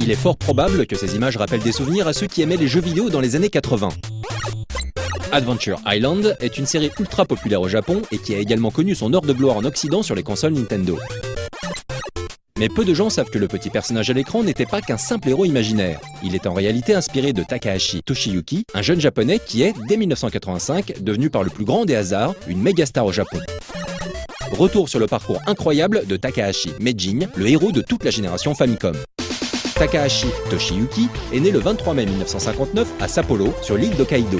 Il est fort probable que ces images rappellent des souvenirs à ceux qui aimaient les jeux vidéo dans les années 80. Adventure Island est une série ultra populaire au Japon et qui a également connu son heure de gloire en Occident sur les consoles Nintendo. Mais peu de gens savent que le petit personnage à l'écran n'était pas qu'un simple héros imaginaire. Il est en réalité inspiré de Takahashi Toshiyuki, un jeune japonais qui est, dès 1985, devenu par le plus grand des hasards, une méga star au Japon. Retour sur le parcours incroyable de Takahashi Meijin, le héros de toute la génération Famicom. Takahashi Toshiyuki est né le 23 mai 1959 à Sapporo, sur l'île d'Hokkaido.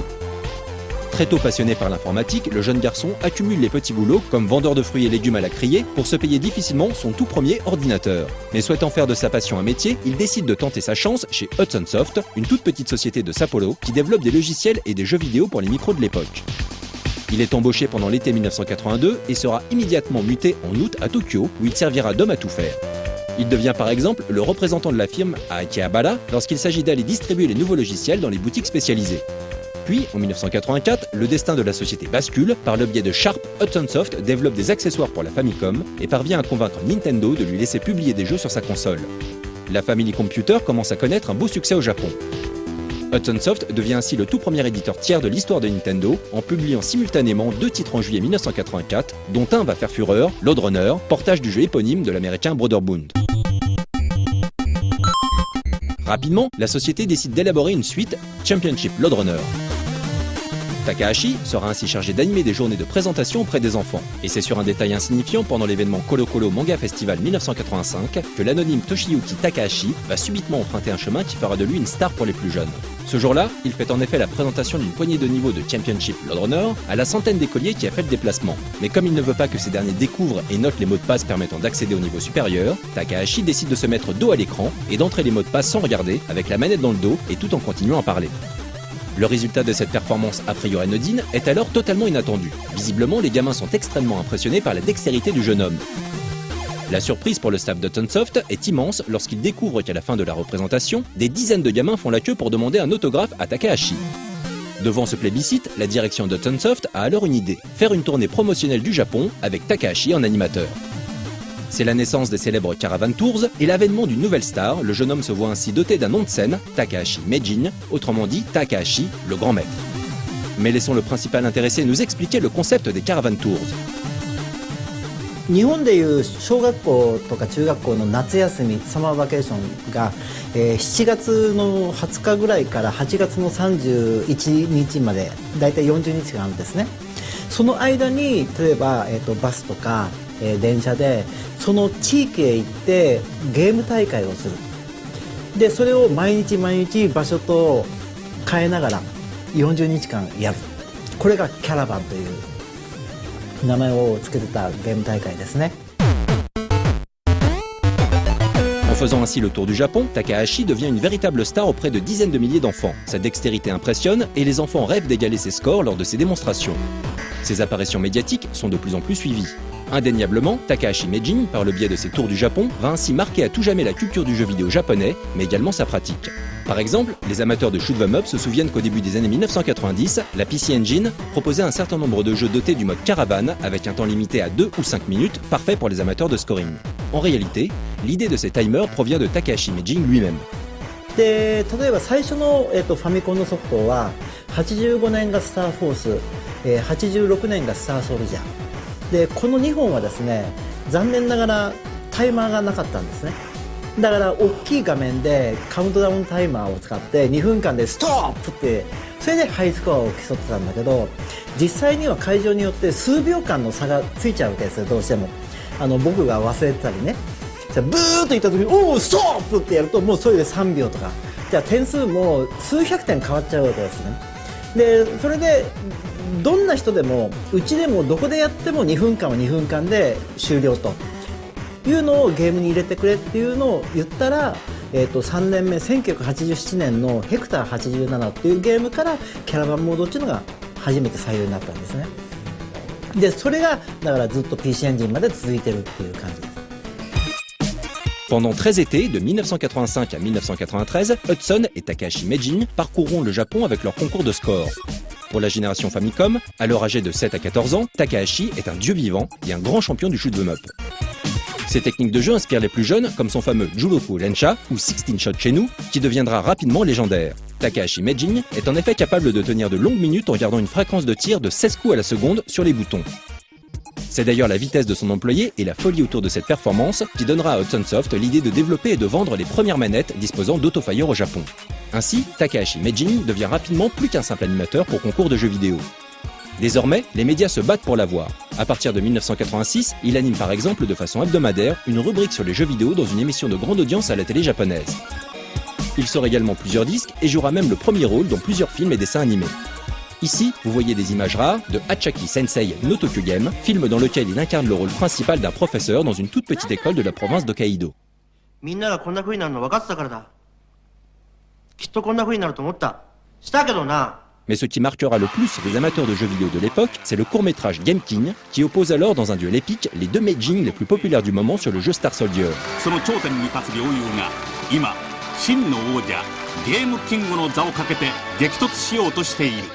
Très tôt passionné par l'informatique, le jeune garçon accumule les petits boulots comme vendeur de fruits et légumes à la criée pour se payer difficilement son tout premier ordinateur. Mais souhaitant faire de sa passion un métier, il décide de tenter sa chance chez Hudson Soft, une toute petite société de Sapporo qui développe des logiciels et des jeux vidéo pour les micros de l'époque. Il est embauché pendant l'été 1982 et sera immédiatement muté en août à Tokyo où il servira d'homme à tout faire. Il devient par exemple le représentant de la firme à Akihabara lorsqu'il s'agit d'aller distribuer les nouveaux logiciels dans les boutiques spécialisées. Puis, en 1984, le destin de la société bascule. Par le biais de Sharp, Hudson Soft développe des accessoires pour la Famicom et parvient à convaincre Nintendo de lui laisser publier des jeux sur sa console. La Family Computer commence à connaître un beau succès au Japon. Hudson Soft devient ainsi le tout premier éditeur tiers de l'histoire de Nintendo en publiant simultanément 2 titres en juillet 1984, dont un va faire fureur, Lode Runner, portage du jeu éponyme de l'américain Brotherhood. Rapidement, la société décide d'élaborer une suite, Championship Lode Runner. Takahashi sera ainsi chargé d'animer des journées de présentation auprès des enfants. Et c'est sur un détail insignifiant pendant l'événement Colo Colo Manga Festival 1985 que l'anonyme Toshiyuki Takahashi va subitement emprunter un chemin qui fera de lui une star pour les plus jeunes. Ce jour-là, il fait en effet la présentation d'une poignée de niveaux de Championship Lode Runner à la centaine d'écoliers qui a fait le déplacement. Mais comme il ne veut pas que ces derniers découvrent et notent les mots de passe permettant d'accéder au niveau supérieur, Takahashi décide de se mettre dos à l'écran et d'entrer les mots de passe sans regarder, avec la manette dans le dos et tout en continuant à parler. Le résultat de cette performance a priori anodine est alors totalement inattendu. Visiblement, les gamins sont extrêmement impressionnés par la dextérité du jeune homme. La surprise pour le staff d'Hudson Soft est immense lorsqu'ils découvrent qu'à la fin de la représentation, des dizaines de gamins font la queue pour demander un autographe à Takahashi. Devant ce plébiscite, la direction d'Hudson Soft a alors une idée, faire une tournée promotionnelle du Japon avec Takahashi en animateur. C'est la naissance des célèbres Caravan Tours et l'avènement d'une nouvelle star, le jeune homme se voit ainsi doté d'un nom de scène, Takahashi Meijin, autrement dit Takahashi, le grand maître. Mais laissons le principal intéressé nous expliquer le concept des Caravan Tours. 日本でいう小学校とか中学校の夏休みサマーバケーションが、7月の20日ぐらいから8月の31日までだいたい40日間あるんですね。その間に例えば、バスとか、電車でその地域へ行ってゲーム大会をする。でそれを毎日毎日場所と変えながら40日間やる。これがキャラバンという名前を付けてたゲーム大会ですね。En faisant ainsi le tour du Japon, Takahashi devient une véritable star auprès de dizaines de milliers d'enfants. Sa dextérité impressionne et les enfants rêvent d'égaler ses scores lors de ses démonstrations. Ses apparitions médiatiques sont de plus en plus suivies. Indéniablement, Takahashi Meijin, par le biais de ses tours du Japon, va ainsi marquer à tout jamais la culture du jeu vidéo japonais, mais également sa pratique. Par exemple, les amateurs de shoot 'em up se souviennent qu'au début des années 1990, la PC Engine proposait un certain nombre de jeux dotés du mode Caravan avec un temps limité à 2 ou 5 minutes, parfait pour les amateurs de scoring. En réalité, l'idée de ces timers provient de Takahashi Meijin lui-même. で例えば最初の、ファミコンのソフトは85年がスターフォース、86年がスターソルジャーでこの2本はですね残念ながらタイマーがなかったんですね。だから大きい画面でカウントダウンタイマーを使って2分間でストップってそれでハイスコアを競ってたんだけど実際には会場によって数秒間の差がついちゃうわけですよ。どうしても僕が忘れてたりねブーッといった時におおストップってやるともうそれで3秒とかじゃあ点数も数百点変わっちゃうわけですね。でそれでどんな人でもうちでもどこでやっても2分間は2分間で終了というのをゲームに入れてくれっていうのを言ったら、3年目1987年のヘクター87っていうゲームからキャラバンモードっていうのが初めて採用になったんですね。でそれがだからずっと PC エンジンまで続いてるっていう感じです。Pendant 13 étés, de 1985 à 1993, Hudson et Takahashi Meijin parcourront le Japon avec leur concours de score. Pour la génération Famicom, alors âgée de 7 à 14 ans, Takahashi est un dieu vivant et un grand champion du shoot 'em up. Ces techniques de jeu inspirent les plus jeunes, comme son fameux Juroku Rensha ou 16 Shot chez nous, qui deviendra rapidement légendaire. Takahashi Meijin est en effet capable de tenir de longues minutes en gardant une fréquence de tir de 16 coups à la seconde sur les boutons. C'est d'ailleurs la vitesse de son employé et la folie autour de cette performance qui donnera à Hudson Soft l'idée de développer et de vendre les premières manettes disposant d'autofire au Japon. Ainsi, Takahashi Meijin devient rapidement plus qu'un simple animateur pour concours de jeux vidéo. Désormais, les médias se battent pour l'avoir. À partir de 1986, il anime par exemple de façon hebdomadaire une rubrique sur les jeux vidéo dans une émission de grande audience à la télé japonaise. Il sort également plusieurs disques et jouera même le premier rôle dans plusieurs films et dessins animés. Ici, vous voyez des images rares de Hachaki Sensei no Tokyo Game, film dans lequel il incarne le rôle principal d'un professeur dans une toute petite école de la province d'Hokkaido. Mais ce qui marquera le plus les amateurs de jeux vidéo de l'époque, c'est le court-métrage Game King, qui oppose alors dans un duel épique les deux Meijin les plus populaires du moment sur le jeu Star Soldier.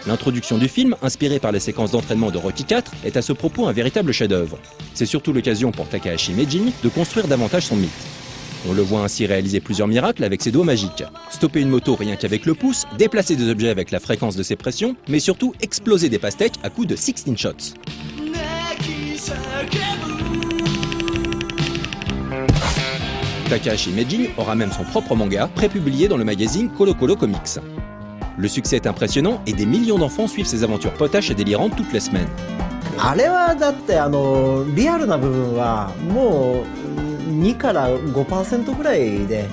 L'introduction du film, inspirée par les séquences d'entraînement de Rocky IV, est à ce propos un véritable chef-d'œuvre. C'est surtout l'occasion pour Takahashi Meijin de construire davantage son mythe. On le voit ainsi réaliser plusieurs miracles avec ses doigts magiques. Stopper une moto rien qu'avec le pouce, déplacer des objets avec la fréquence de ses pressions, mais surtout exploser des pastèques à coups de 16 shots. Takahashi Meijin aura même son propre manga, prépublié dans le magazine Colo Colo Comics. Le succès est impressionnant et des millions d'enfants suivent ses aventures potaches et délirantes toutes les semaines. あれはだってリアルな部分はもう2から 5% ぐらいで、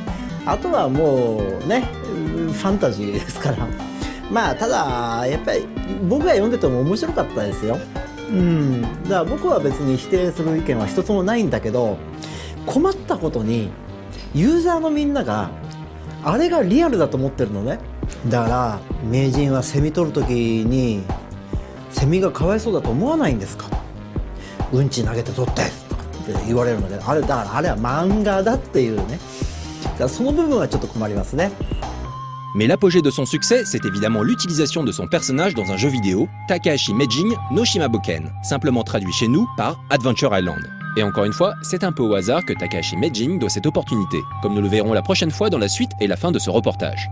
あとはもうねファンタジーですから、まあただやっぱり僕が読んでても面白かったですよ。だから僕は別に否定する意見は一つもないんだけど、困ったことにユーザーのみんながあれがリアルだと思ってるのね。だから名人はセミ取る時にセミがかわいそうだと思わないんですか、うんち投げて取ってとかって言われるので、あれだからあれは漫画だっていうね、だからその部分はちょっと困りますね。Mais l'apogée de son succès, c'est évidemment l'utilisation de son personnage dans un jeu vidéo, Takahashi Meijin no Shimabuken, simplement traduit chez nous par Adventure Island. Et encore une fois, c'est un peu au hasard que Takahashi Meijin doit cette opportunité, comme nous le verrons la prochaine fois dans la suite et la fin de ce reportage.